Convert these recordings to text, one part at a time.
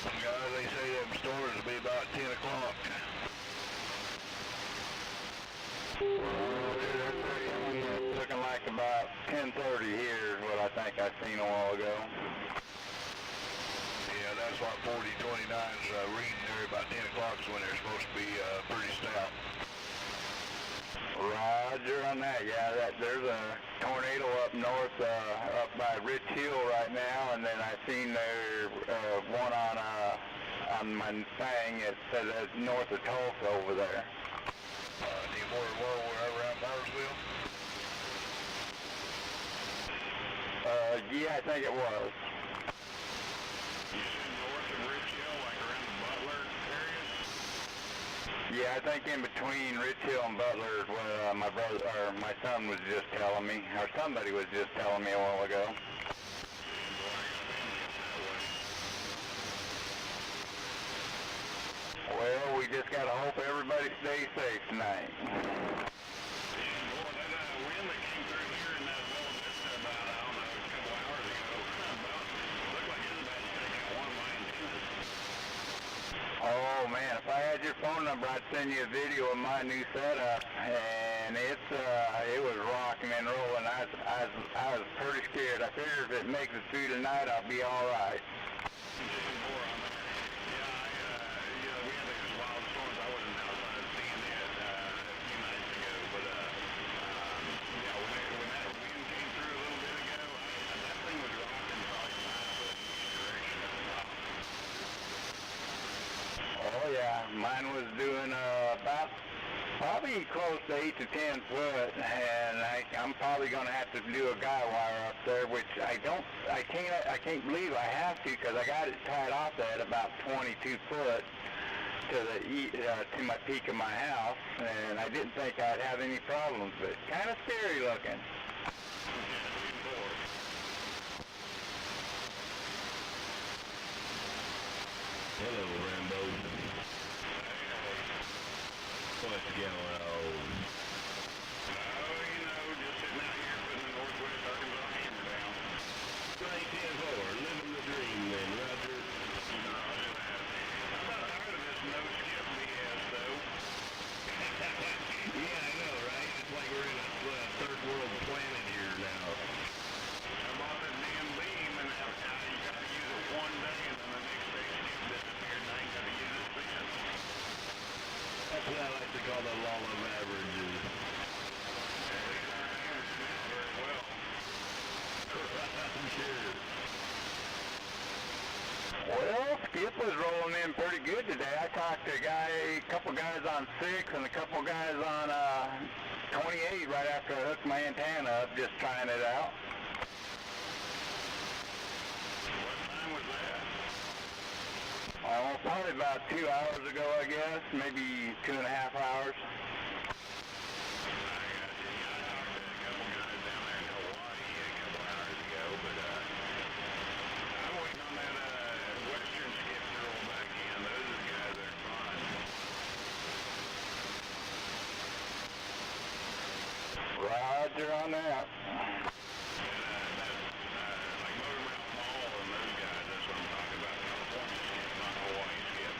Guys, they say them stores will be about 10 o'clock. It's looking like about 10:30 here is what I think I seen a while ago. Yeah, that's what 4029's reading there. About 10 o'clock is when they're supposed to be pretty stout. Roger on that. Yeah, there's a tornado up north, up by Rich Hill right now, and then I seen there one on my thing. It says it's north of Tulsa over there. Any more around Barnesville? Yeah, I think it was. You said north of Rich Hill, like around the Butler area? Yeah, I think in between Rich Hill and Butler is what my brother or my son was just telling me, or somebody was just telling me a while ago. Well, we just gotta hope everybody stays safe tonight. Oh man, if I had your phone number, I'd send you a video of my new setup, and it was rocking and rolling. I was pretty scared. I figured if it makes it through tonight, I'll be all right. Oh yeah, mine was doing about probably close to 8 to 10 foot, and I'm probably going to have to do a guy wire up there, which I can't believe I have to, because I got it tied off at about 22 foot to my peak of my house, and I didn't think I'd have any problems, but kind of scary looking. Hello, Rambo. What's going on? Just sitting out here putting the Northwest Arkansas hammer down. 19-4, living the dream then, Roger. I'm not tired of this no-skip BS, though. Yeah, I know, right? It's like we're in a third world planet here now. I bought that damn beam, and now you gotta use it one day, and then the next day skip disappeared, and I ain't gotta use it then. That's what I like to call the law of averages. Very well. I'm sure. Well, Skip was rolling in pretty good today. I talked to a couple guys on 6 and a couple guys on 28 right after I hooked my antenna up, just trying it out. What time was that? Oh, probably about 2 hours ago, I guess, maybe 2.5 hours. Roger on that. Like Motor Mouth Mall and those guys, that's what I'm talking about. California skip, not Hawaii skip.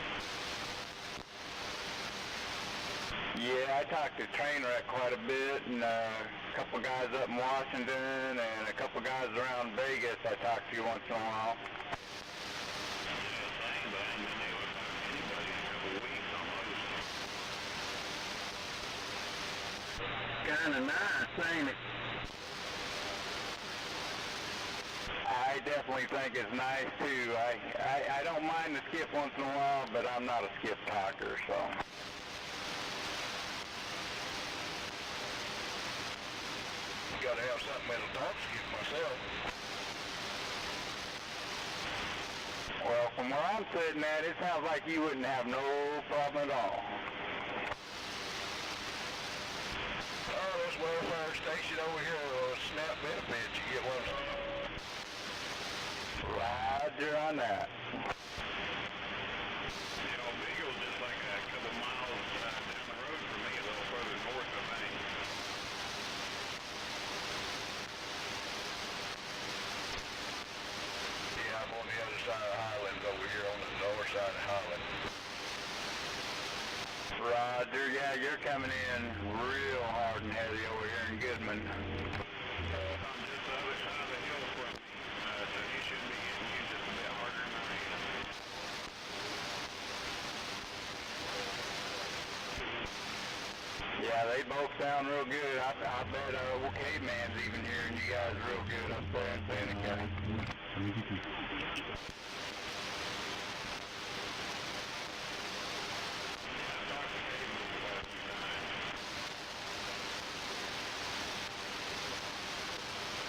Yeah, I talked to Trainwreck quite a bit, and a couple guys up in Washington, and a couple guys around Vegas I talk to once in a while. Kinda nice, ain't it? I definitely think it's nice too. I don't mind the skip once in a while, but I'm not a skip talker, so. Gotta have something that'll talk skip myself. Well, from where I'm sitting at, it sounds like you wouldn't have no problem at all. Oh, this welfare station over here will snap benefits. You get one. Roger on that. Beagle's just like a couple miles down the road from me, a little further north, I think. Yeah, I'm on the other side of the Highlands over here on the north. side of Holland. Roger, yeah, you're coming in real hard and heavy over here in Goodman. On just the other side of the hill from me. So he should be getting you just a bit harder than I am. Yeah, they both sound real good. I bet old Caveman's even hearing you guys real good up there in Seneca.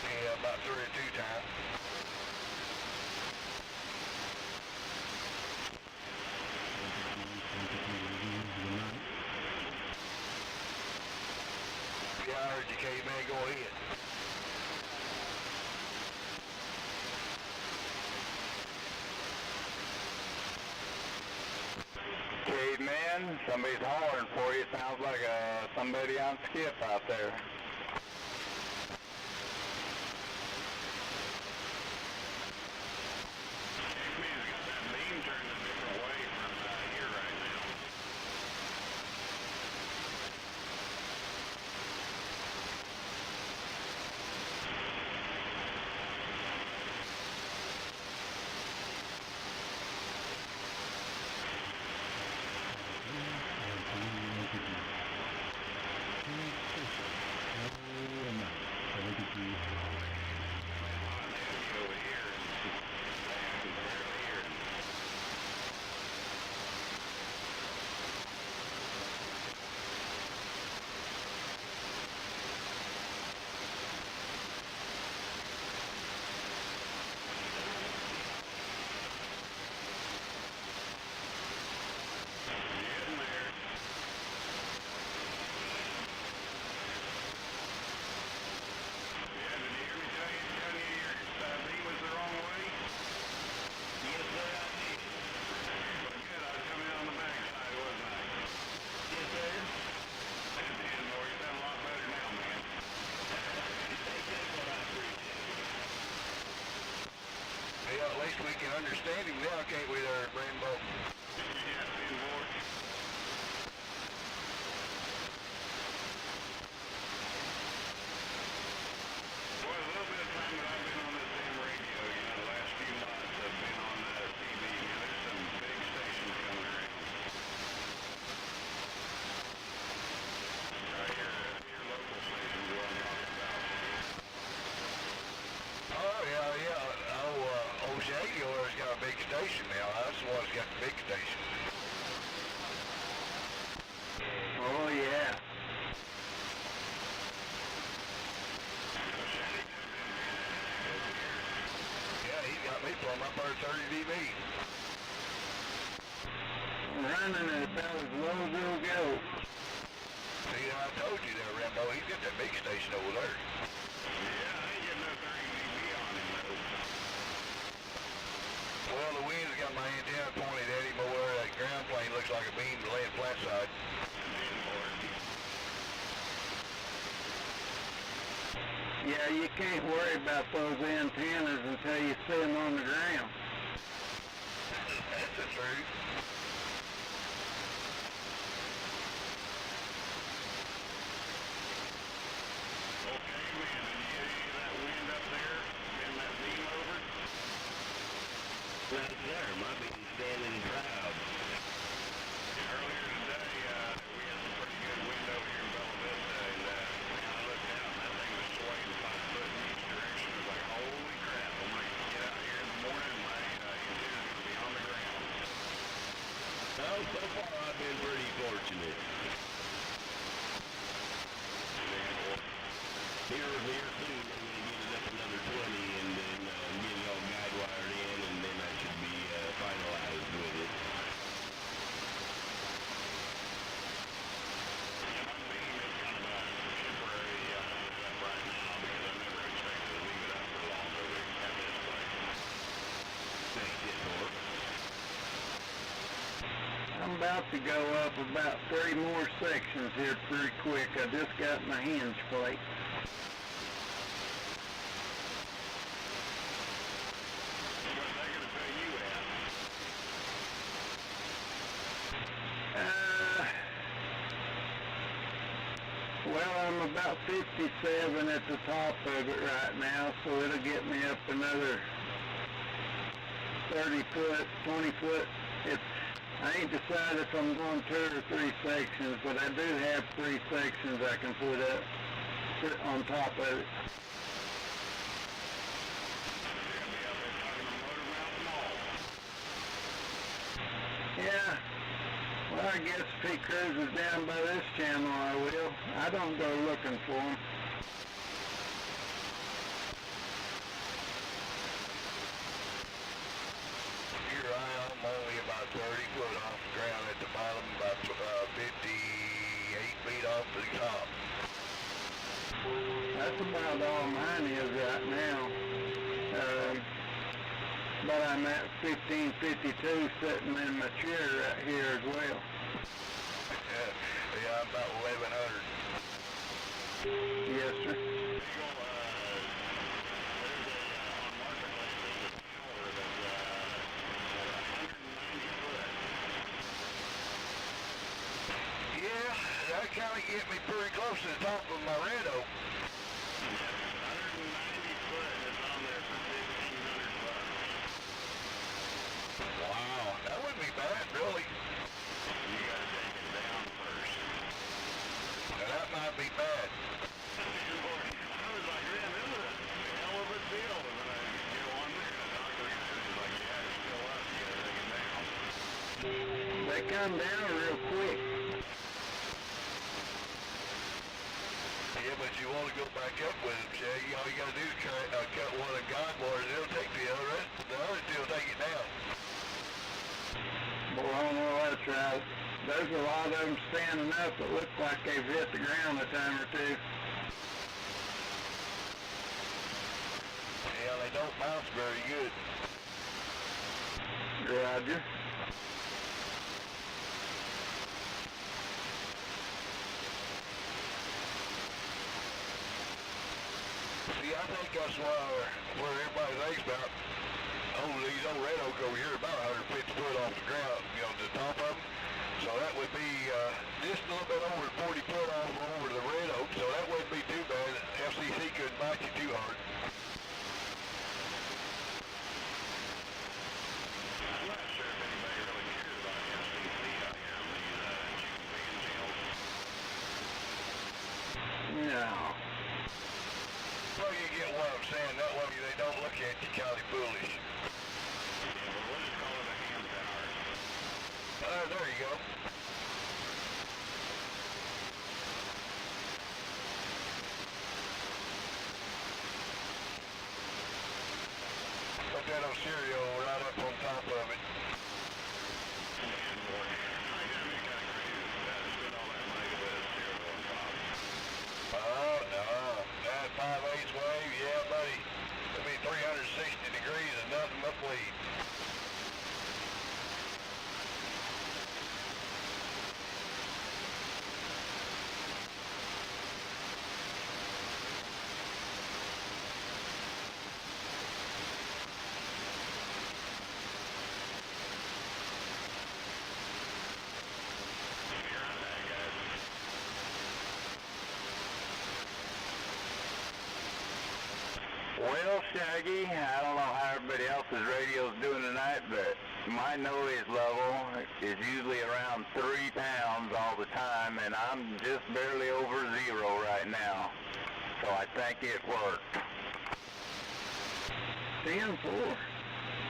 Yeah, about 3 or 2 times. Yeah, I heard you, Caveman. Go ahead. Caveman, somebody's hollering for you. Sounds like somebody on skip out there. Caveman's got that beam turned a different way from here right now. Over here and I can barely hear him. Getting there. Yeah, did you hear me tell you your beam was the wrong way? Yes, sir, I did. Well, good, I was coming in on the backside, wasn't I? Yes, sir. And boy, you sound a lot better now, man. That's what I appreciate. Yeah, at least we can understand him now, can't we there, Rambo? Yeah, Ben Ward. Boy, a little bit of time that I've been on this damn radio, the last few months I've been on TV. There's some big stations coming around. Right here, your local stations what I'm talking about. Oh, yeah. Old Shaggy has got a big station now. That's the one that's got the big station. Oh, yeah. Yeah, he got me for my first 30 dB. Running at about as low as it'll go. See, I told you there, Rambo, he's got that big station over there. Yeah, I ain't getting no 30 dB on him, though. Well, the wind's got my antenna pointed at him over that ground plane. Looks like a beam laying flat side. Ben Ward. Yeah, you can't worry about those antennas until you see them on the ground. That's the truth. Okay, man, did you get any of that wind up there? Bend that beam over? Right there, my beam's standing proud. Earlier today, we had some pretty good wind over here in Bella Vista, and I looked out and that thing was swaying 5 foot in each direction. I was like, holy crap, I'm going to get out here in the morning and my antenna's going to be on the ground. Oh, so far I've been pretty fortunate. Here soon, I'm going to get it up another 20 and then get it all guide wired in, and then I should be finalized with it. Yeah, my beam is kind of a temporary up right now because I never expected to leave it up for long over at this place. Thanks, it work. I'm about to go up about 3 more sections here pretty quick. I just got my hinge plate. What's that going to pay you at? I'm about 57 at the top of it right now, so it'll get me up another 30 foot, 20 foot. I ain't decided if I'm going 2 or 3 sections, but I do have 3 sections I can put on top of it. Yeah. Well, I guess if he cruises down by this channel, I will. I don't go looking for him. Here I am, only about 30 foot off the ground at the bottom, about 58 feet off the top. That's about all mine is right now. But I'm at 1552 sitting in my chair right here as well. Yeah, I'm about 1100. Yes, sir. Yeah, that kind of get me pretty close to the top of my red oak. 190 foot is on there for $1,500. Wow, that wouldn't be bad, really. You gotta take it down first. Now that might be bad. I was like, man, this is a hell of a deal. And then I get on there and I talk to the guy and he's like, yeah, it's still up. You gotta take it down. They come down real quick. Yeah, but you want to go back up with them, Shaggy. All you gotta do is cut one of the guide wires. It'll take the other. The other two will take it down. Boy, I don't know, that's right. There's a lot of them standing up that look like they've hit the ground a time or two. Yeah, they don't bounce very good. Roger. See, I think that's where everybody thinks about, these old red oak over here about 150 foot off the ground, the top of them. So that would be just a little bit over 40 foot off over the red oak, so that wouldn't be too bad. FCC couldn't bite you too hard. I'm not sure if anybody really cares about FCC out here on these chicken channels. No. Well, you get what I'm saying. That way they don't look at you kind of foolish. Yeah, well, we'll just call it a hand tower. There you go. Put that on cereal right up on top of it. Oh, no. That 5/8 wave, yeah, buddy. It'll be 360 degrees and nothing but bleed. Well, Shaggy, I don't know how everybody else's radio's doing tonight, but my noise level is usually around 3 pounds all the time, and I'm just barely over 0 right now. So I think it worked. 10-4.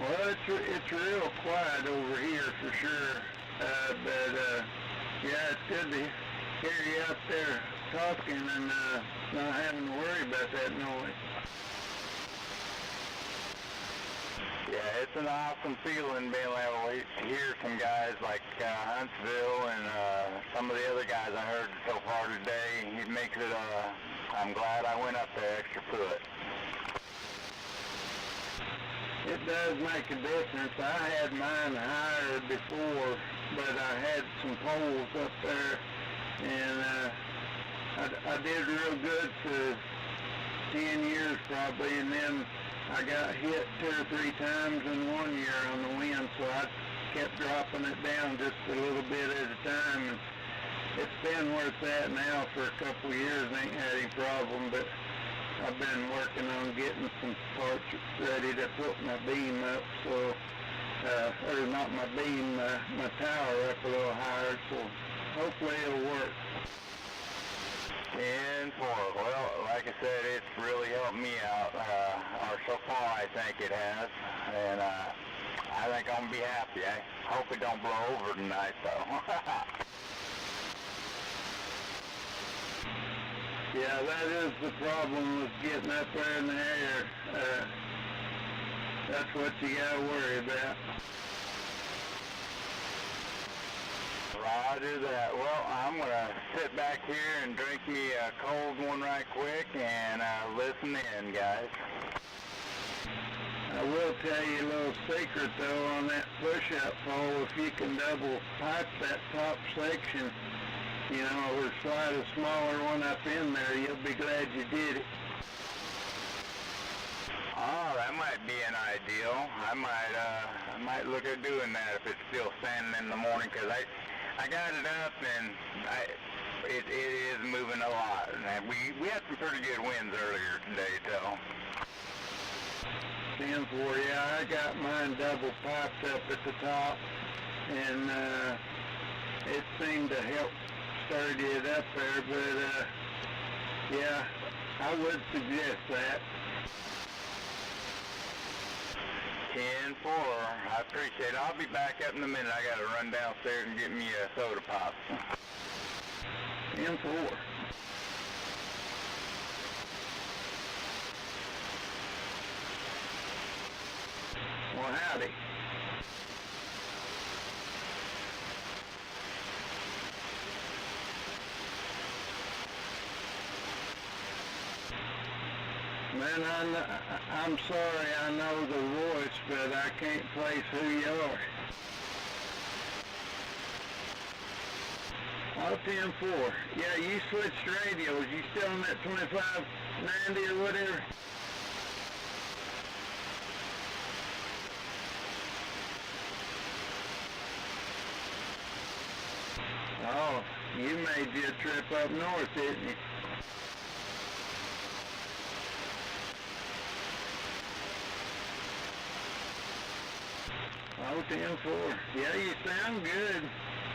Well, it's real quiet over here for sure. Yeah, it's good to hear you out there talking and not having to worry about that noise. Yeah, it's an awesome feeling being able to hear some guys like Huntsville and some of the other guys I heard so far today. It makes it, I'm glad I went up there extra foot. It does make a difference. I had mine higher before, but I had some poles up there, and I did real good for 10 years probably, and then I got hit 2 or 3 times in 1 year on the wind, so I kept dropping it down just a little bit at a time. And it's been where it's at now for a couple of years. Ain't had any problem, but I've been working on getting some parts ready to put my beam up, so, or not my beam, my tower up a little higher, so hopefully it'll work. 10-4. Well, like I said, it's really helped me out, or so far I think it has, and I think I'm gonna be happy. I hope it don't blow over tonight, though. Yeah, that is the problem with getting up there in the air. That's what you gotta worry about. Roger that. Well, I'm gonna sit back here and drink me a cold one right quick and listen in, guys. I will tell you a little secret though on that push-up pole. If you can double pipe that top section, you know, or slide a smaller one up in there, you'll be glad you did it. Oh, that might be an ideal. I might look at doing that if it's still standing in the morning, because I got it up and it is moving a lot. And we had some pretty good winds earlier today, though. 10-4, yeah, I got mine double piped up at the top, and it seemed to help sturdy it up there, but yeah, I would suggest that. 10-4, I appreciate it. I'll be back up in a minute. I gotta run downstairs and get me a soda pop. 10-4. Well, howdy. Man, I'm sorry I know the voice, but I can't place who you are. Oh, 10-4. Yeah, you switched radios. You still on that 2590 or whatever? Oh, you made you a trip up north, didn't you? Oh, 10-4. Yeah, you sound good.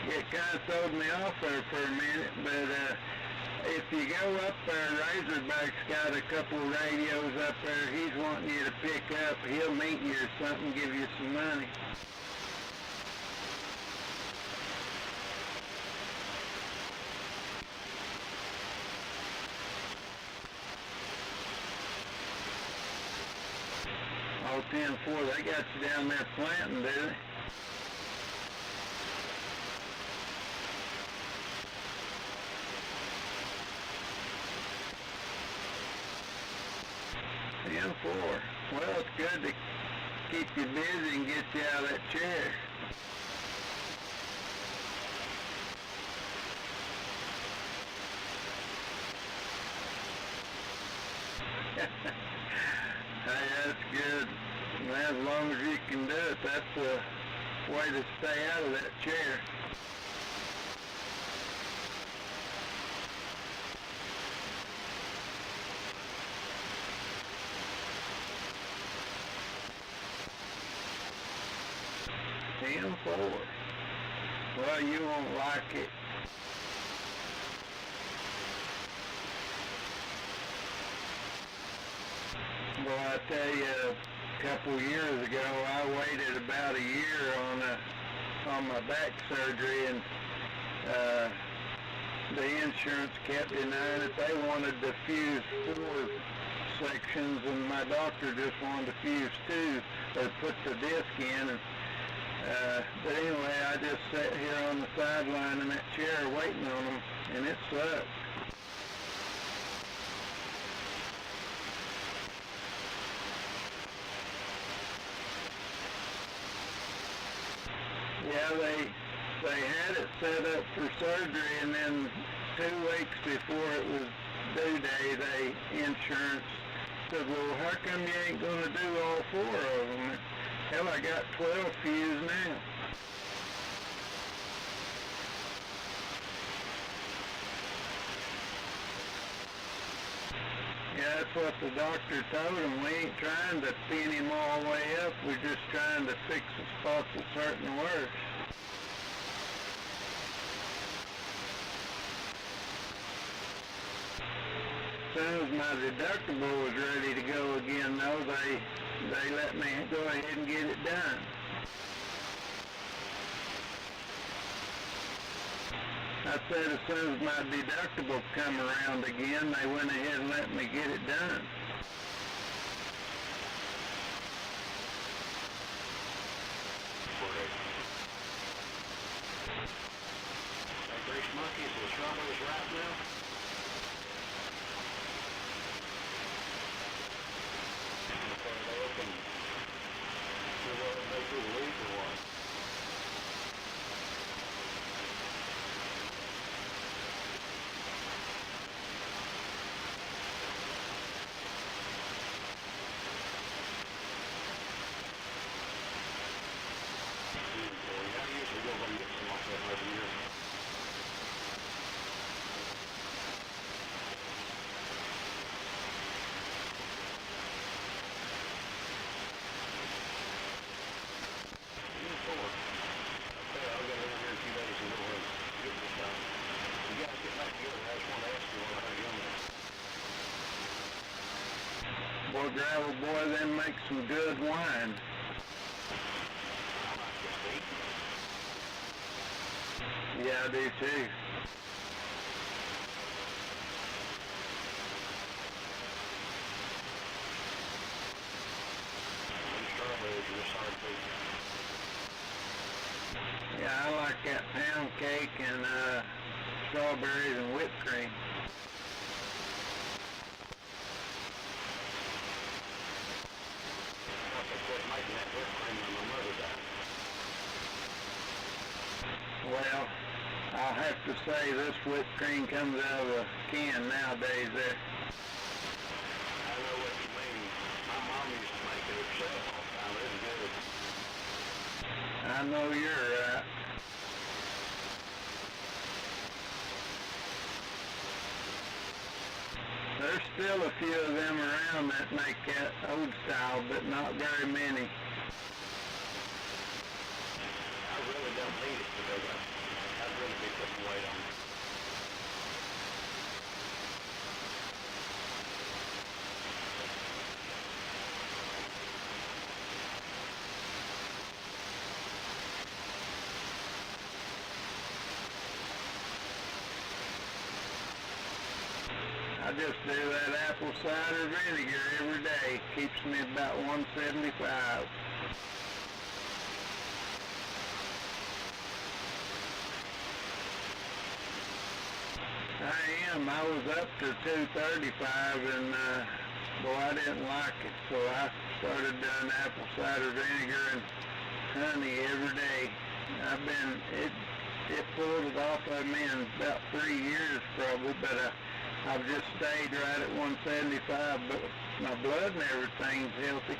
It kind of throwed me off there for a minute, but if you go up there, Razorback's got a couple radios up there he's wanting you to pick up. He'll meet you or something, give you some money. Oh, 10-4, they got you down there planting, do they? Well, it's good to keep you busy and get you out of that chair. Hey, that's good. Well, as long as you can do it, that's the way to stay out of that chair. Well, you won't like it. Well, I tell you, a couple of years ago, I waited about a year on my back surgery, and the insurance kept denying it. They wanted to fuse 4 sections, and my doctor just wanted to fuse 2, or put the disc in. And but anyway, I just sat here on the sideline in that chair waiting on them, and it sucked. Yeah, they had it set up for surgery, and then 2 weeks before it was due day, insurance said, well, how come you ain't going to do all 4 of them? Hell, I got 12 fused now. that's what the doctor told him. We ain't trying to pin him all the way up. We're just trying to fix the spots that's hurting worse. As soon as my deductible was ready to go again, though, they let me go ahead and get it done. I said as soon as my deductible come around again, they went ahead and let me get it done. Hey, Grease Monkey, is the strawberries ripe now? Okay, they open. See what they through the leaf or what? I usually go and get some like that every year. Okay, I'll get over here in 2 days and go ahead and get this done. You guys get back together. I just want to ask you what I young man. Boy, Gravel Boy then makes some good wine. I like this beat. Yeah, I do too. These strawberries are just hard to beat. Yeah, I like that pound cake and strawberries and whipped cream. I could quit making that whipped cream when my mother died. Well, I'll have to say this whipped cream comes out of a can nowadays there. I know what you mean. My mom used to make it herself all the time. It was good. I know you're right. There's still a few of them around that make that old style, but not very many. I really don't need it because I'd really be putting weight on it. I just do that apple cider vinegar every day. Keeps me about 175. I am. I was up to 235 and boy, I didn't like it. So I started doing apple cider vinegar and honey every day. It pulled it off of me in about 3 years probably, but I've just stayed right at 175, but my blood and everything's healthy.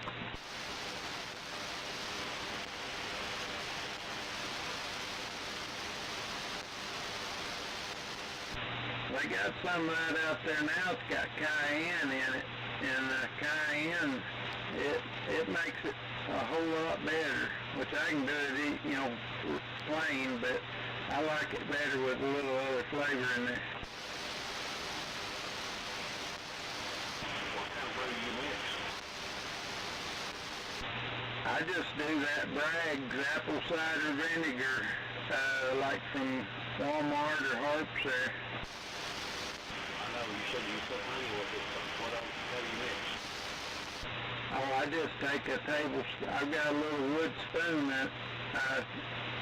They got some right out there now. It's got cayenne in it, and cayenne, it makes it a whole lot better. Which I can do it, plain, but I like it better with a little other flavor in there. What kind of brew do you mix? I just do that Bragg's apple cider vinegar, like from Walmart or Harps there. I know you said you put honey with it, but what else? How do you mix? Oh, I just take a tablespoon. I've got a little wood spoon that I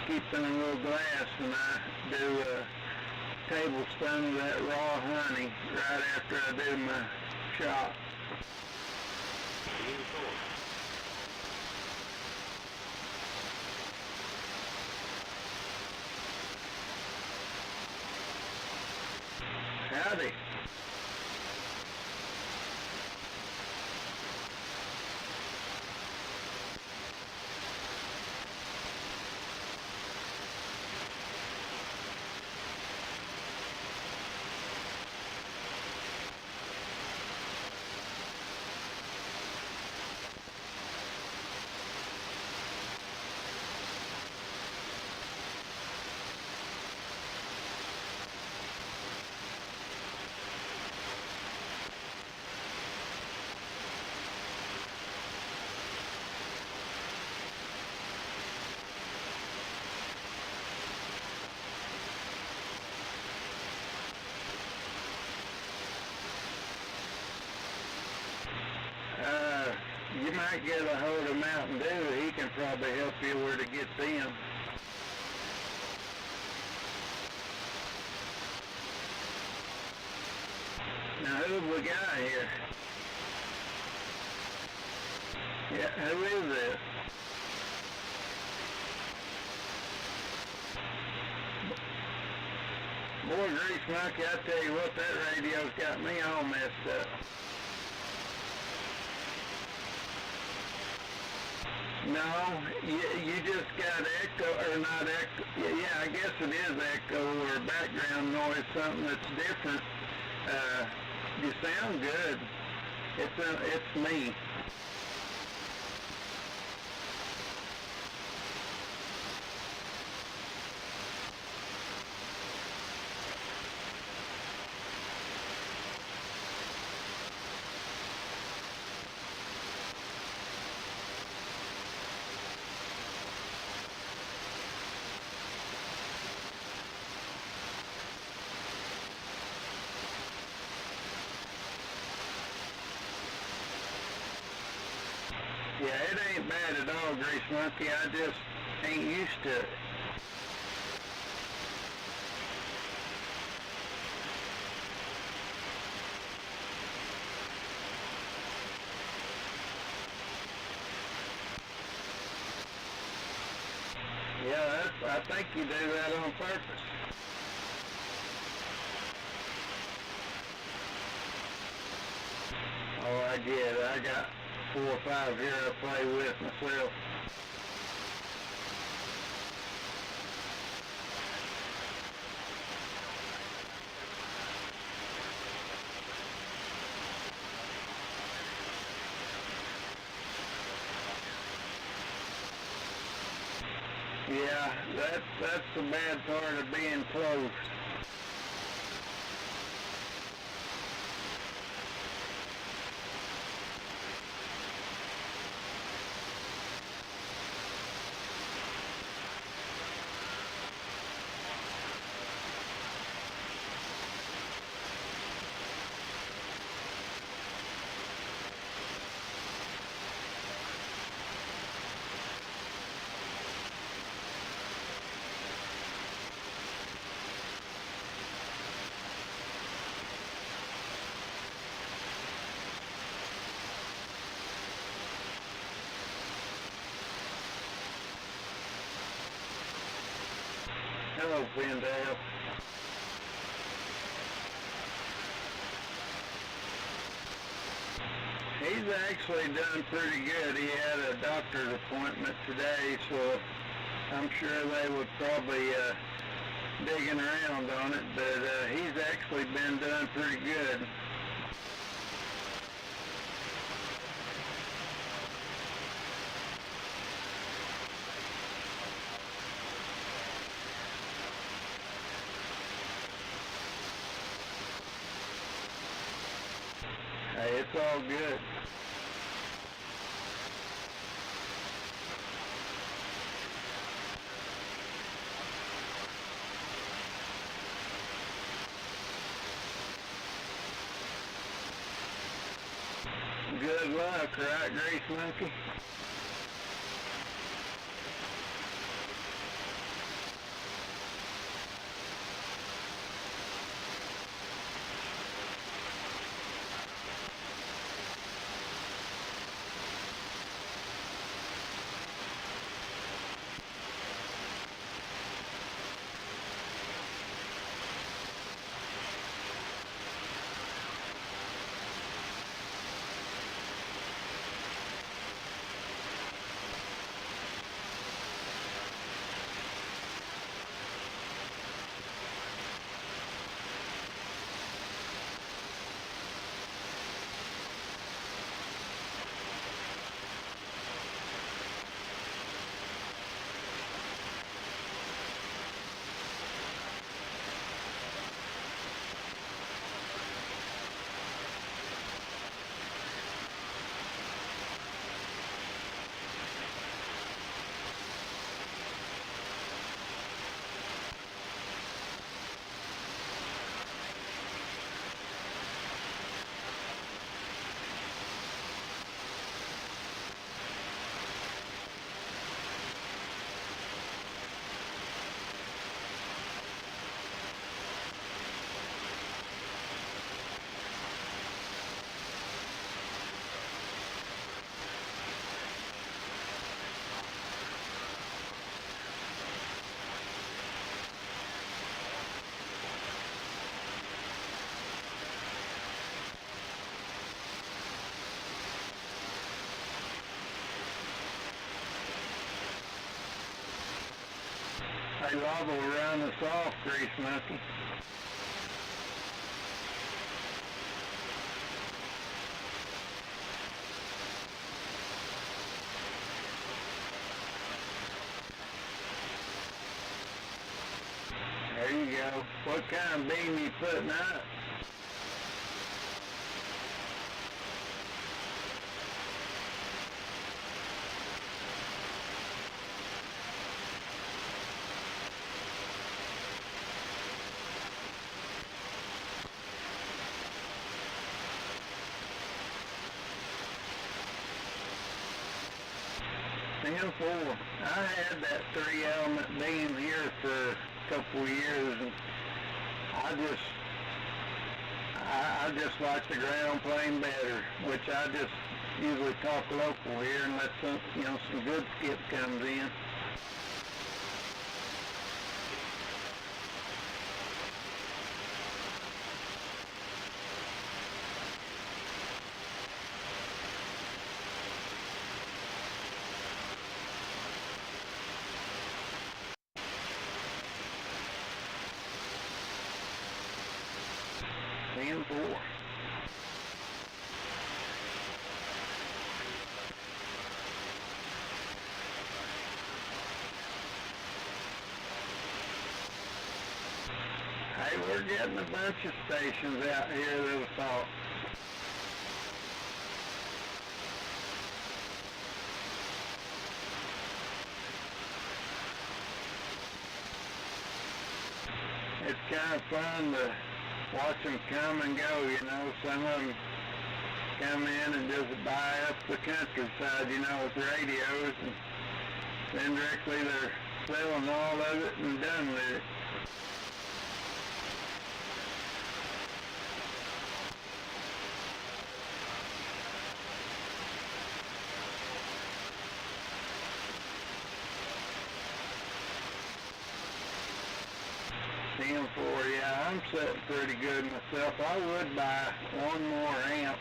keep in a little glass, and I do a tablespoon of that raw honey right after I do my shot. Howdy. get a hold of Mountain Dew, he can probably help you where to get them. Now who have we got here? Yeah, who is this? Boy, Grease Monkey, I tell you what, that radio's got me all messed up. No, you just got echo, or not echo, yeah, I guess it is echo or background noise, something that's different. You sound good. It's me. Yeah, it ain't bad at all, Grease Monkey. I just ain't used to it. Yeah, I think you do that on purpose. Oh, I get it. I got 4 or 5 here I play with myself. Yeah, that's the bad part of being close. Hello, Wendell. He's actually done pretty good. He had a doctor's appointment today, so I'm sure they would probably digging around on it, but he's actually been done pretty good. Hey, it's all good. Good luck, right, Grease Monkey? Hey, Lob will run us off, Grease Monkey. There you go. What kind of beam you putting up? N4. I had that 3-element beam here for a couple of years, and I just like the ground plane better, which I just usually talk local here and let some good skip comes in. N4. Hey, we're getting a bunch of stations out here that'll talk. It's kind of fun to watch them come and go, you know. Some of them come in and just buy up the countryside, you know, with radios, and indirectly they're selling all of it and done with it. M4, yeah, I'm sitting pretty good myself. I would buy one more amp.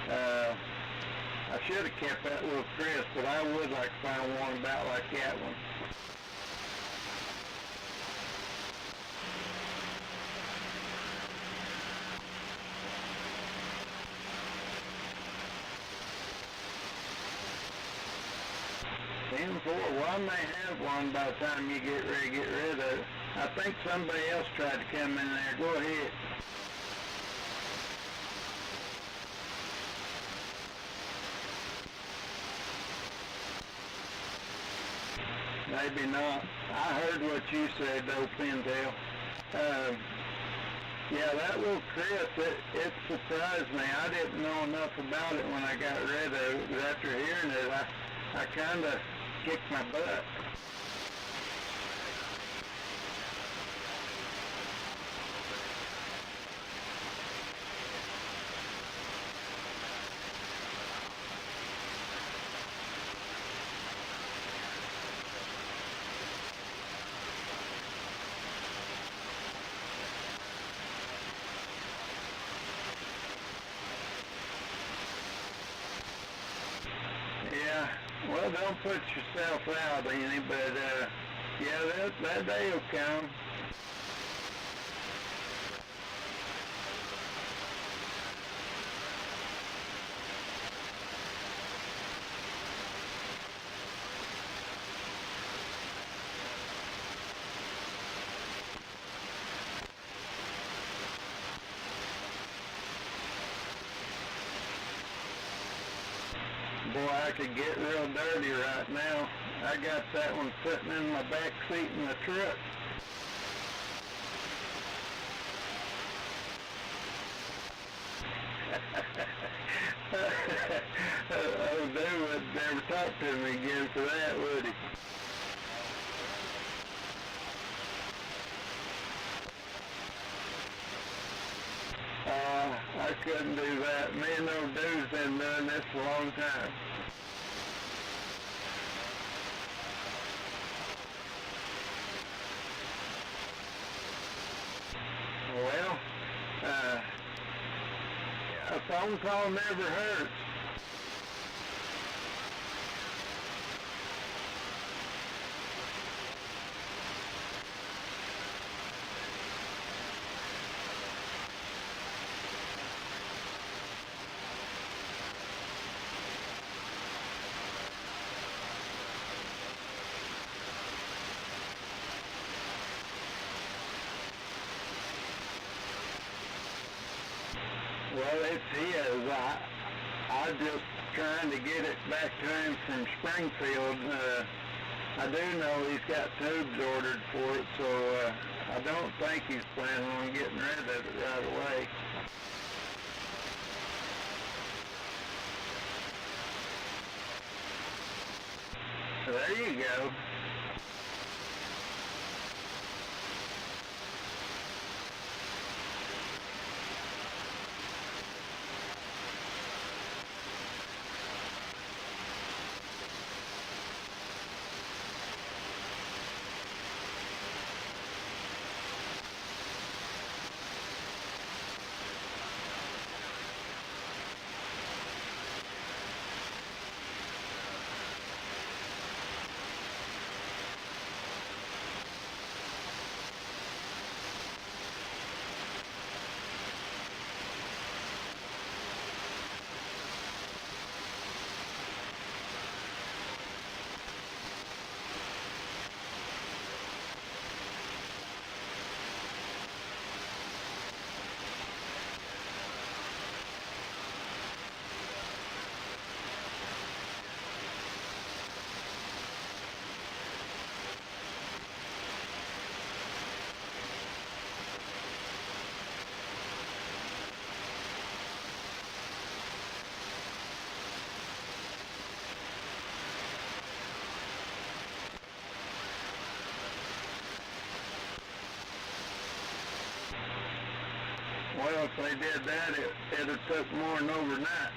I should have kept that little Chris, but I would like to find one about like that one. M4, well, I may have one by the time you get ready to get rid of it. I think somebody else tried to come in there. Go ahead. Maybe not. I heard what you said, though, Pintail. Yeah, that little Chris, it surprised me. I didn't know enough about it when I got rid of it. But after hearing it, I kind of kicked my butt. Yeah, well, don't put yourself out any, but yeah, that day will come. Boy, I could get real dirty right now. I got that one sitting in my back seat in the truck. Oh, dude would never talk to me again for that, would he? I couldn't do that. Me and those dudes been doing this for a long time. Well, a phone call never hurts. Well, it's his. I just trying to get it back to him from Springfield. I do know he's got tubes ordered for it, so I don't think he's planning on getting rid of it right away. There you go. Well, if they did that, it'd have took more than overnight.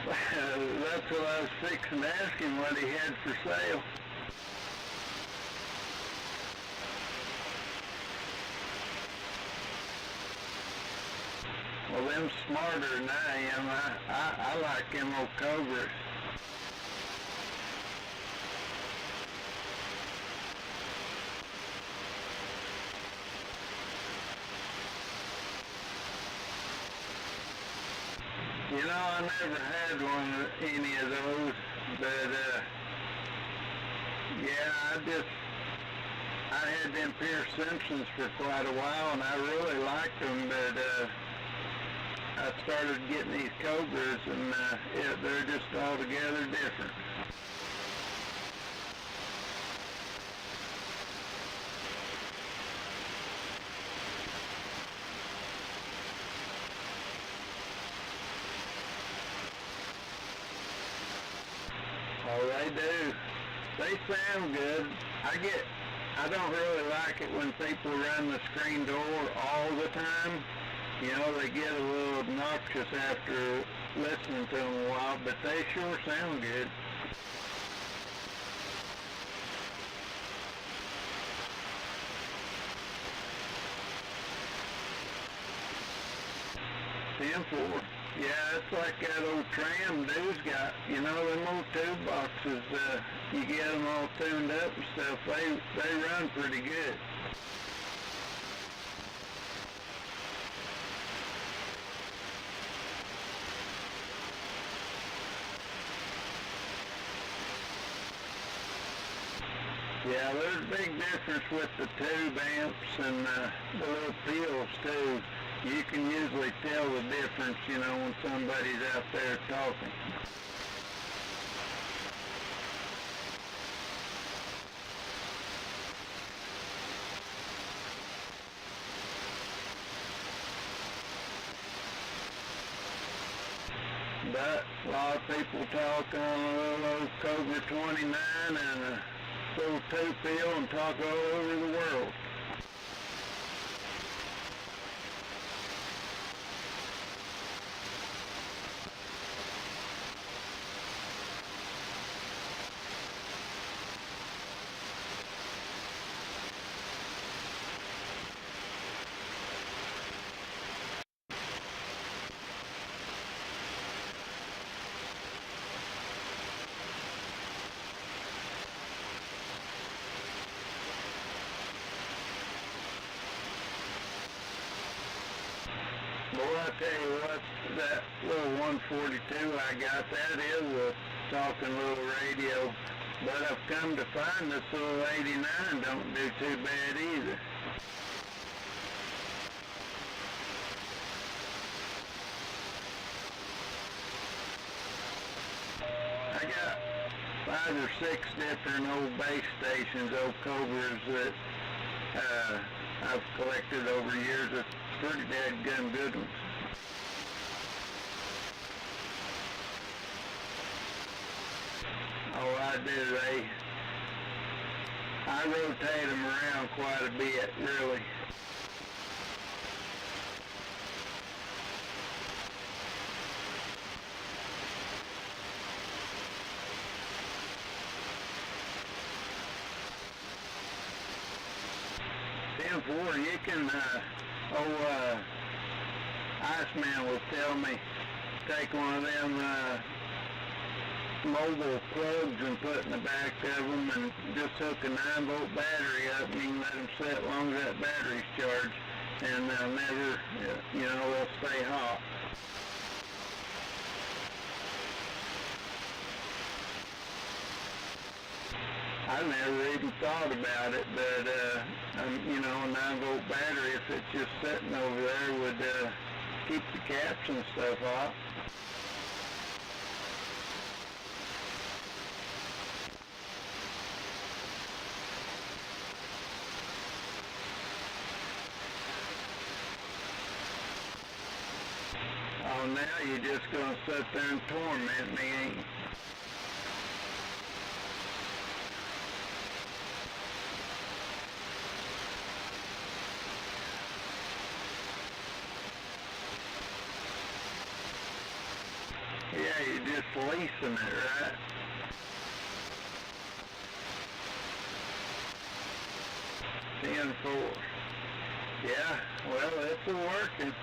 That's what I was fixing to ask him what he had for sale. Well, them smarter than I am. I like them old Cobras. You know, I never had any of those, but yeah, I had them Pierce Simpsons for quite a while, and I really liked them, but I started getting these Cobras, and they're just altogether different. Oh, they do. They sound good. I don't really like it when people run the screen door all the time. You know, they get a little obnoxious after listening to them a while, but they sure sound good. 10-4. Yeah, it's like that old tram dude's got. You know, them old tube boxes, you get them all tuned up and stuff, they run pretty good. Yeah, there's a big difference with the tube amps and the little peals too. You can usually tell the difference, you know, when somebody's out there talking. But a lot of people talk on a little old Cobra 29 and a little two-pill and talk all over the world. Boy, I tell you what, that little 142 I got, that is a talking little radio. But I've come to find this little 89 don't do too bad either. I got 5 or 6 different old base stations, old Cobras that I've collected over years. It's pretty dadgum good ones. Oh, I do. I rotate them around quite a bit, really. 10-4, you can, Iceman was telling me, take one of them, mobile plugs and put in the back of them and just hook a 9-volt battery up and you can let them sit as long as that battery's charged and they'll never, you know, they'll stay hot. I never even thought about it, but, you know, a 9-volt battery, if it's just sitting over there, would keep the caps and stuff hot. Oh, now you're just going to sit there and torment me, ain't you? Yeah, you're just leasing it, right? $10-4. Yeah, well, it's working.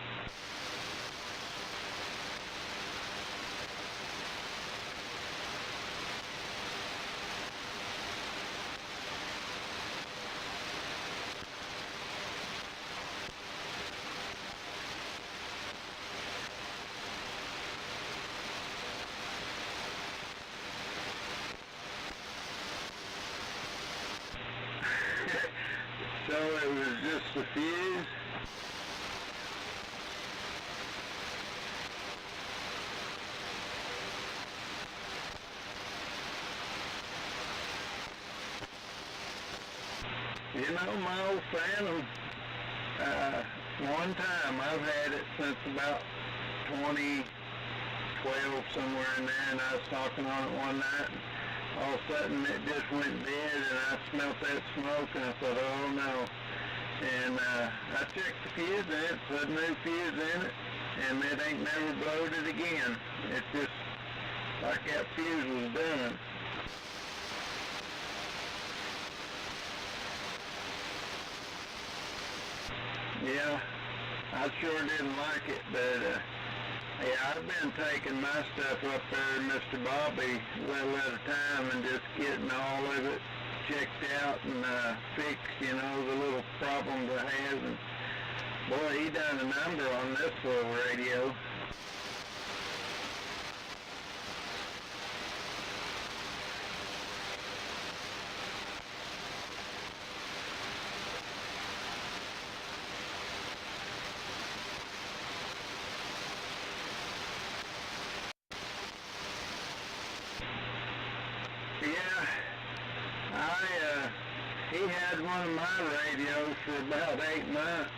So it was just a fuse. You know, my old Phantom, one time, I've had it since about 2012, somewhere in there, and I was talking on it one night, and all of a sudden it just went dead, and I smelt that smoke, and I thought, oh no. And I checked the fuse in it, put a new fuse in it, and it ain't never blowed it again. It's just like that fuse was done. Yeah, I sure didn't like it, but Yeah, I've been taking my stuff up there, Mr. Bobby, a little at a time and just getting all of it checked out and fixed, you know, the little problems I have. And boy, he done a number on this little radio. Yeah, he had one of my radios for about 8 months.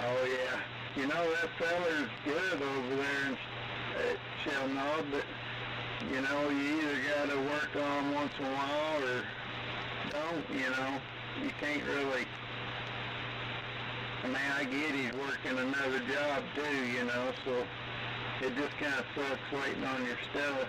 Oh yeah, you know that feller's good over there at Shellnod, but you know, you either gotta work on once in a while or don't, you know. You can't really, I mean, I get he's working another job too, you know, so it just kind of sucks waiting on your stuff.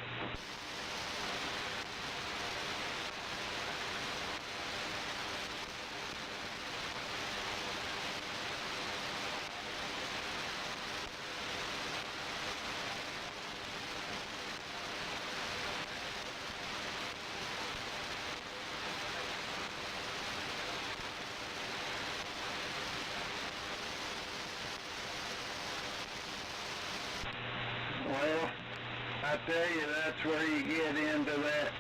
Well, I tell you, that's where you get into that.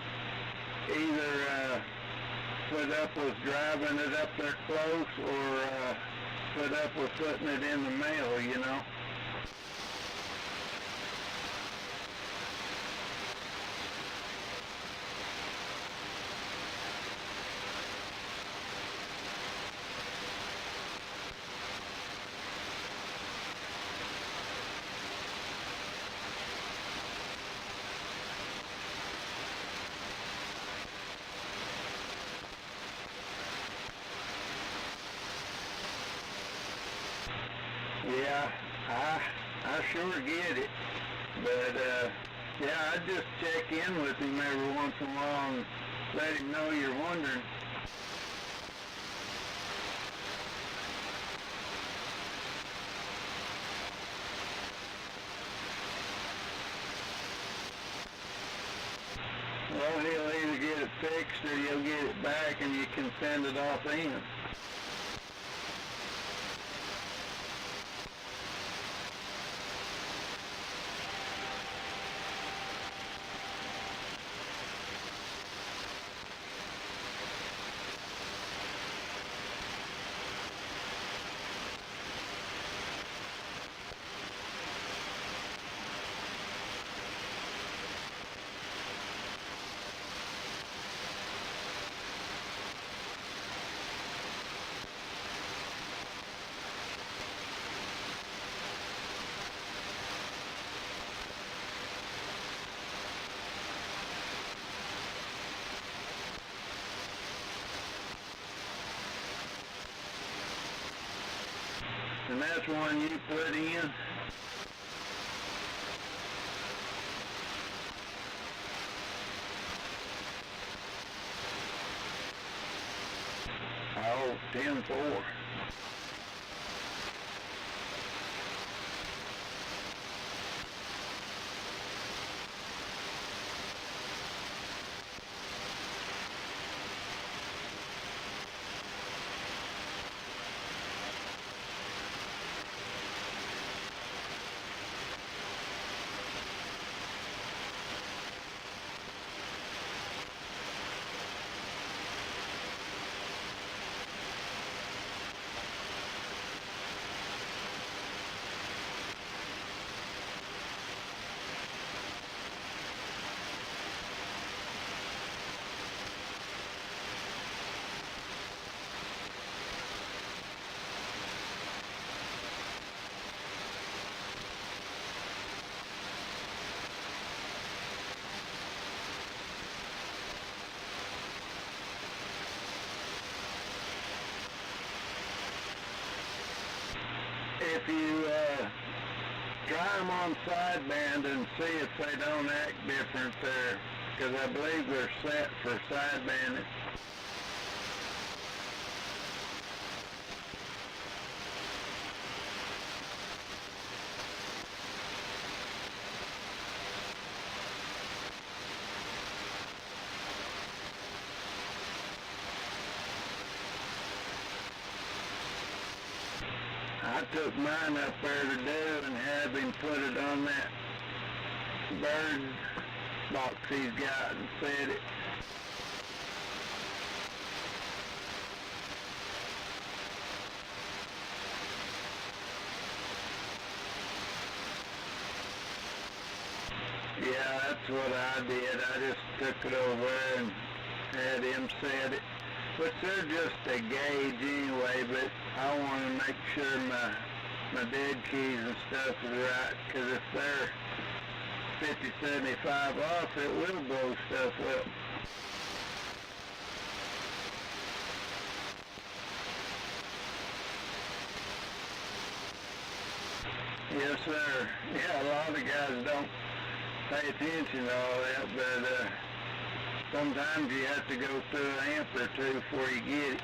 Either put up with driving it up there close or put up with putting it in the mail, you know. Yeah, I sure get it. But, yeah, I just check in with him every once in a while and let him know you're wondering. Well, he'll either get it fixed or you'll get it back and you can send it off in. And that's one you put in? Oh, 10-4. If you try them on sideband and see if they don't act different there, because I believe they're set for sidebanding. I took mine up there to do and have him put it on that bird box he's got and fed it. Yeah, that's what I did. I just took it over and had him set it. But they're just a gauge anyway, but I want to make sure my dead keys and stuff is right, because if they're 50, 75 off, it will blow stuff up. Yes, sir. Yeah, a lot of guys don't pay attention to all that, but sometimes you have to go through an amp or two before you get it.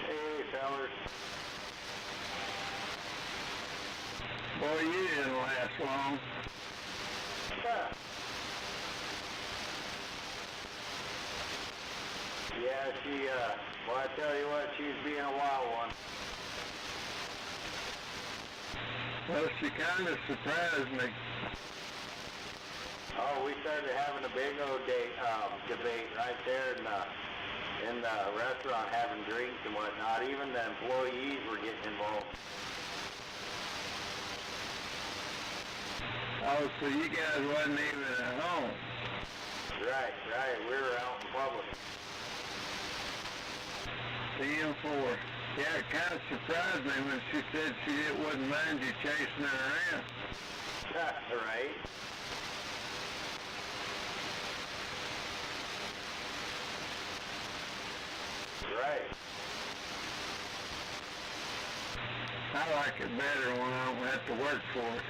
Hey, fellas. Boy, you didn't last long. Yeah, well, I tell you what, she's being a wild one. Well, she kind of surprised me. Oh, we started having a big old debate right there in the restaurant, having drinks and whatnot. Even the employees were getting involved. Oh, so you guys wasn't even at home. Right. We were out in public. 10-4. Yeah, it kind of surprised me when she said wouldn't mind you chasing her around. Right. Right. I like it better when I don't have to work for it.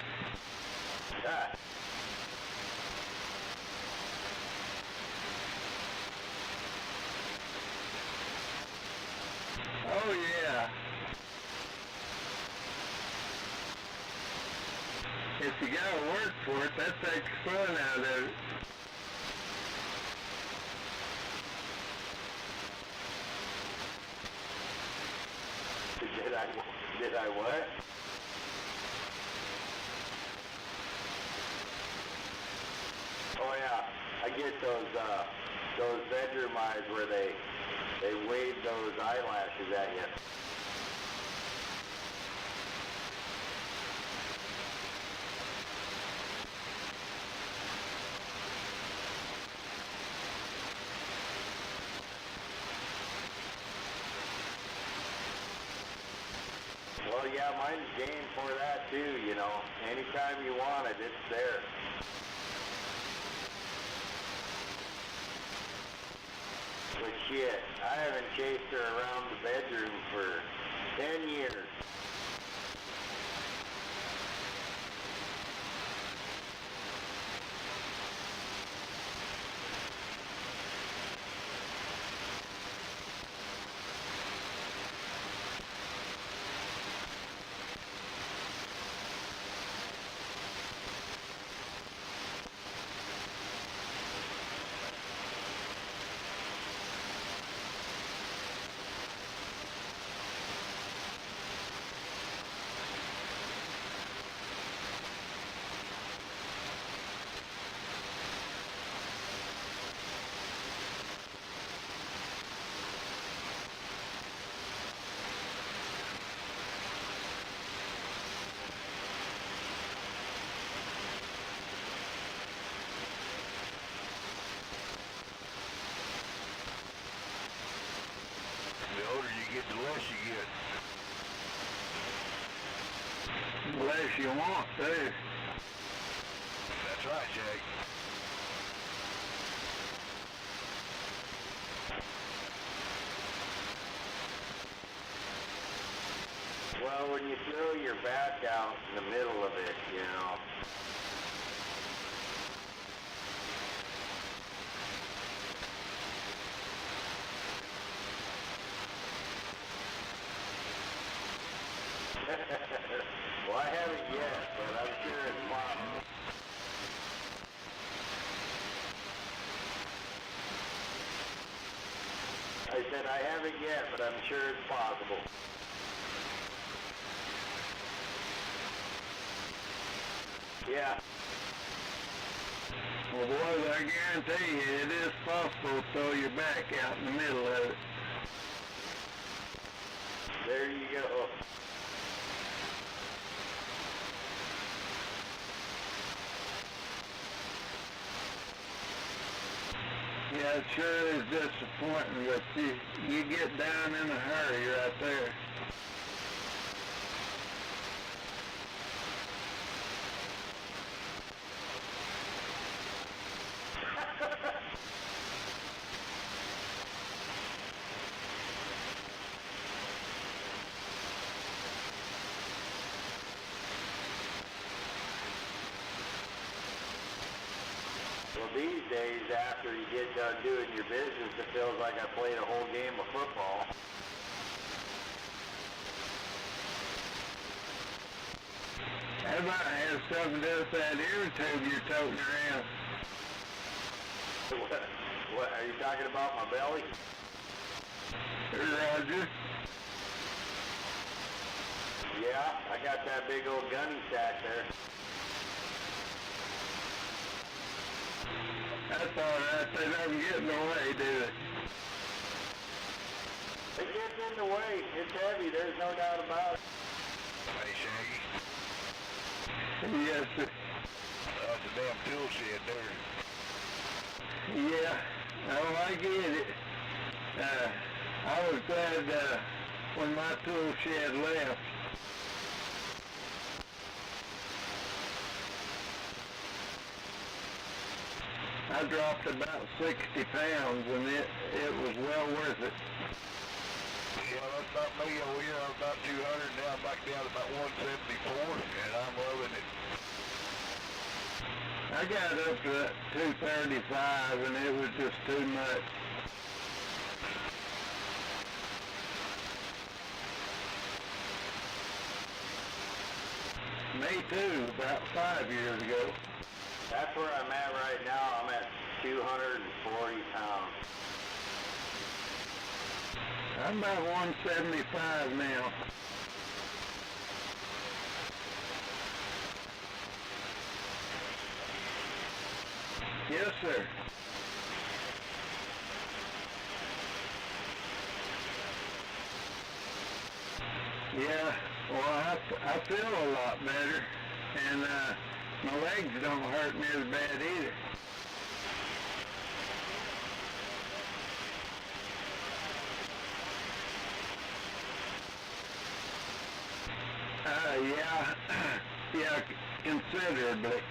Oh, yeah. If you gotta work for it, that takes fun out of it. Did I what? Oh yeah, I get those bedroom eyes where they wave those eyelashes at you. Well, yeah, mine's game for that too, you know. Anytime you want it, it's there. But shit, I haven't chased her around the bedroom for 10 years. The older you get, the less you get. The less you want, too. That's right, Jake. Well, when you throw your back out in the middle of it, you know, Well, I haven't yet, but I'm sure it's possible. I said I haven't yet, but I'm sure it's possible. Yeah. Well, boys, I guarantee you it is possible to throw your back out in the middle of it. There you go. Yeah, it sure is disappointing, but you get down in a hurry right there. Well, these days, after you get done doing your business, it feels like I played a whole game of football. That might have something to do with that ear tube you're toting around. What, are you talking about my belly? Roger. Yeah, I got that big old gunny sack there. That's all right. They don't get in the way, do they? It gets in the way. It's heavy. There's no doubt about it. Hey, Shaggy. Yes, sir. That's a damn tool shed there. Yeah. Oh, I get it. I was glad when my tool shed left. I dropped about 60 pounds, and it was well worth it. Yeah, that's not me over here. I'm about 200, now I'm back down to about 174, and I'm loving it. I got up to that 235, and it was just too much. Me too, about 5 years ago. That's where I'm at right now. I'm at 240 pounds. I'm about 175 now. Yes, sir. Yeah, well, I feel a lot better, and my legs don't hurt me as bad either. Yeah, yeah, considerably.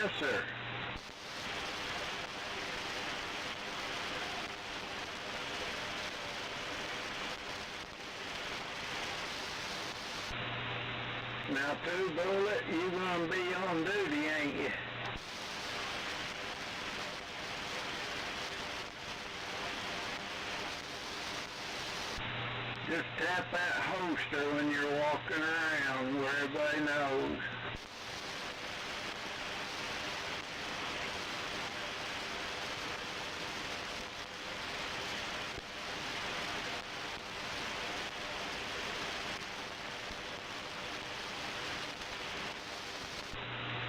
Yes, sir. Now, Two Bullet, you gonna be on duty, ain't you? Just tap that holster when you're walking around where everybody knows.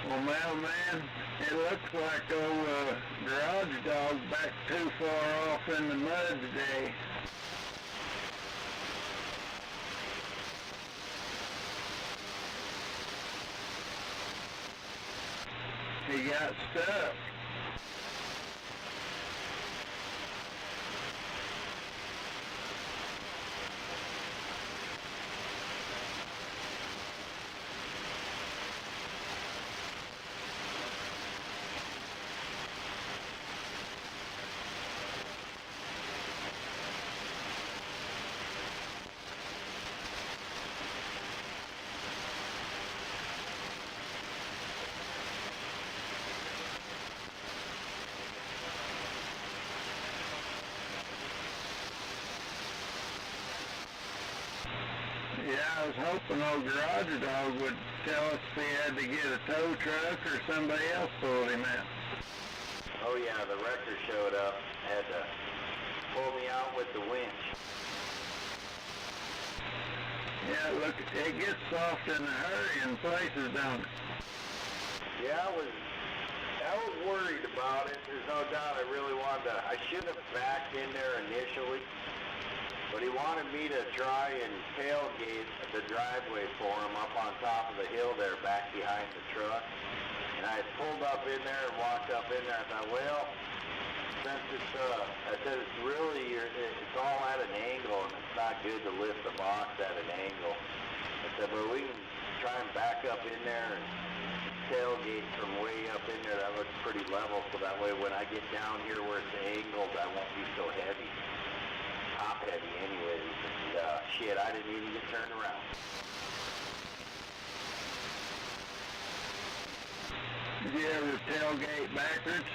Well, mailman, it looks like old garage dog back too far off in the mud today. He got stuck. Yeah, I was hoping old garage dog would tell us if he had to get a tow truck or somebody else pulled him out. Oh yeah, the wrecker showed up, had to pull me out with the winch. Yeah, look, it gets soft in a hurry in places, don't it? Yeah, I was worried about it. There's no doubt I really wanted to. I should have backed in there initially, but he wanted me to try and tailgate the driveway for him up on top of the hill there back behind the truck. And I had pulled up in there and walked up in there. I thought, well, since it's, I said it's really, it's all at an angle and it's not good to lift the box at an angle. I said, but we can try and back up in there and tailgate from way up in there. That looks pretty level, so that way when I get down here where it's angled, I won't be so heavy. Top heavy anyways. And shit, I didn't even get turned around. Did you ever tailgate backwards?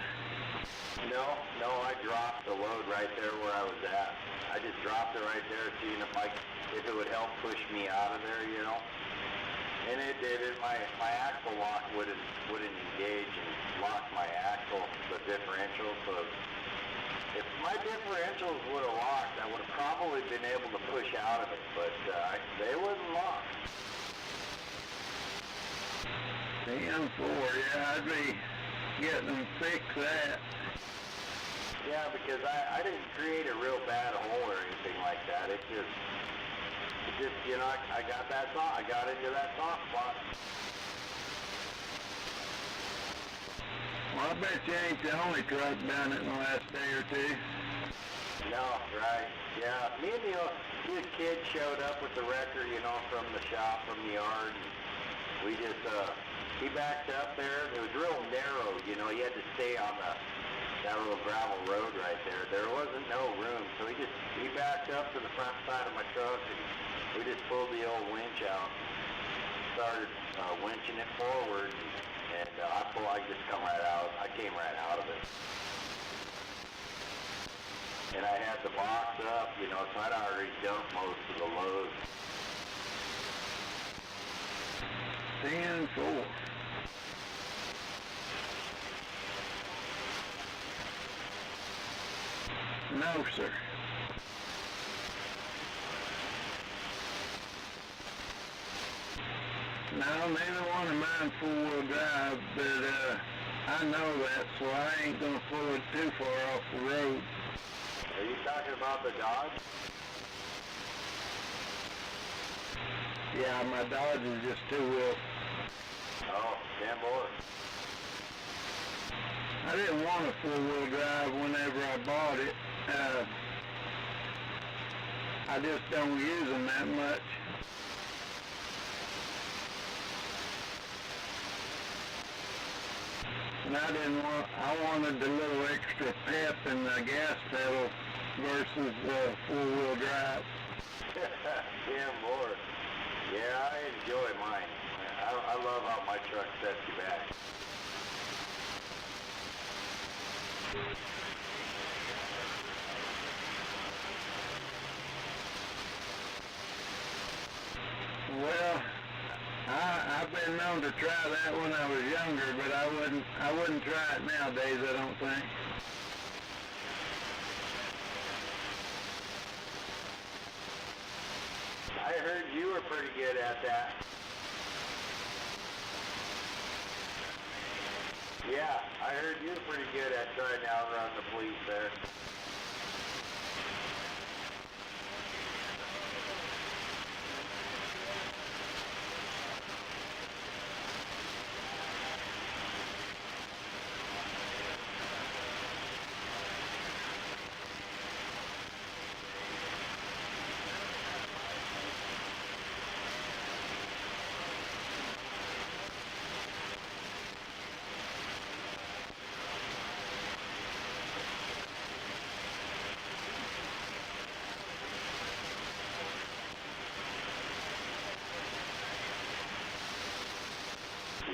No, I dropped the load right there where I was at. I just dropped it right there, seeing if it would help push me out of there, you know. And it did. My axle lock wouldn't engage and lock my axle, the differential. So if my differentials would have locked, I would have probably been able to push out of it, but they wouldn't lock. CM4, yeah, I'd be getting them fixed that. Yeah, because I didn't create a real bad hole or anything like that. It just, you know, I got that soft, I got into that soft spot. Well, I bet you ain't the only truck done it in the last day or two. No, right. Yeah, me and the kid showed up with the wrecker, you know, from the shop, from the yard. We just, he backed up there. It was real narrow, you know. He had to stay on that little gravel road right there. There wasn't no room, so he backed up to the front side of my truck, and we just pulled the old winch out, started winching it forward, and I just come right out. I came right out of it. And I had the box up, you know, so I'd already dumped most of the load. 10-4. No, sir. No, neither one of mine four-wheel drive, but I know that, so I ain't gonna pull it too far off the road. Are you talking about the Dodge? Yeah, my Dodge is just two-wheel. Oh, 10-4. I didn't want a four-wheel drive whenever I bought it. I just don't use them that much. and I wanted the little extra pep in the gas pedal versus four-wheel drive. Damn Lord. Yeah, I enjoy mine. I love how my truck sets you back. Well, I've been known to try that when I was younger, but I wouldn't try it nowadays, I don't think. I heard you were pretty good at that. Yeah, I heard you were pretty good at trying to outrun the police there.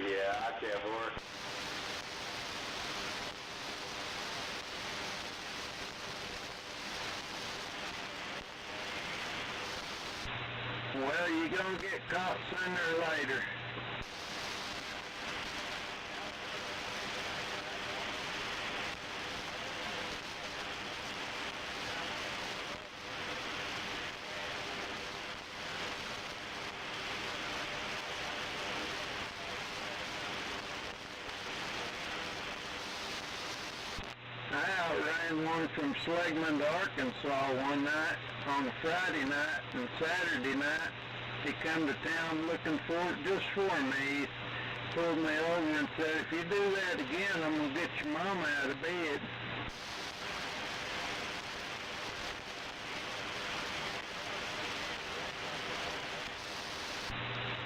Yeah, I can't work. Well, you're gonna get caught sooner or later. I outran one from Slegman to Arkansas one night on a Friday night, and Saturday night he come to town looking for it just for me. He pulled me over and said, if you do that again, I'm going to get your mama out of bed.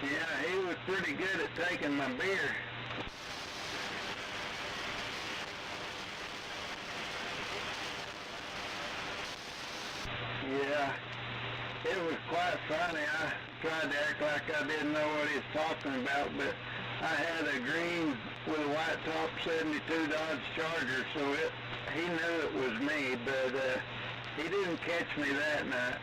Yeah, he was pretty good at taking my beer. Yeah, it was quite funny. I tried to act like I didn't know what he was talking about, but I had a green with a white top 72 Dodge Charger, so he knew it was me, but he didn't catch me that night.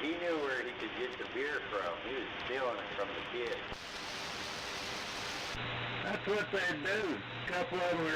He knew where he could get the beer from. He was stealing it from the kids. That's what they do. A couple of them are